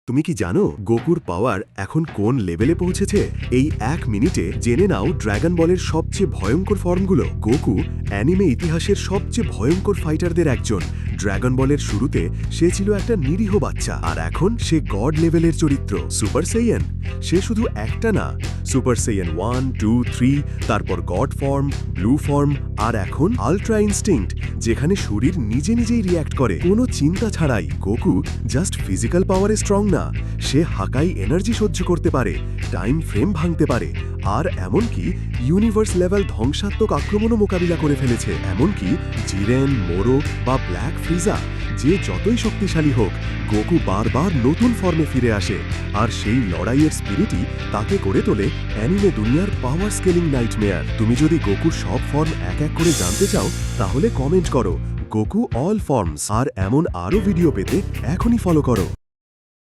তুমি কি জানো গোকুর পাওয়ার এখন কোন লেভেলে পৌঁছেছে? এই 1 মিনিটে জেনে নাও ড্র্যাগন বলের সবচেয়ে ভয়ঙ্কর ফর্মগুলো। গোকু অ্যানিমে ইতিহাসের সবচেয়ে ভয়ঙ্কর ফাইটারদের একজন। ড্র্যাগন বলের শুরুতে সে ছিল একটা নিরীহ বাচ্চা, আর এখন সে গড লেভেলের চরিত্র। সুপার সেইয়ান সে শুধু একটা না, সুপার সেইয়ান 1, 2, 3, তারপর গড ফর্ম, ব্লু ফর্ম, আর এখন আল্ট্রা ইনস্টিংক্ট, যেখানে শরীর নিজে নিজেই রিয়্যাক্ট করে কোনো চিন্তা ছাড়াই। গোকু জাস্ট ফিজিক্যাল পাওয়ারে স্ট্রং না, সে হাকাই এনার্জি সহ্য করতে পারে, টাইম ফ্রেম ভাঙতে পারে, আর এমনকি ইউনিভার্স লেভেল ধ্বংসাত্মক আক্রমণও মোকাবিলা করে ফেলেছে। এমনকি জিরেন, মোরো বা ব্ল্যাক ফ্রিজা, যে যতই শক্তিশালী হোক, গোকু বারবার নতুন ফর্মে ফিরে আসে, আর সেই লড়াইয়ের স্পিরিটই তাকে করে তোলে অ্যানিমে দুনিয়ার পাওয়ার স্কেলিং নাইটমেয়ার। তুমি যদি গোকুর সব ফর্ম এক এক করে জানতে চাও, তাহলে কমেন্ট করো গোকু অল ফর্মস। আর এমন আরও ভিডিও পেতে এখনই ফলো করো।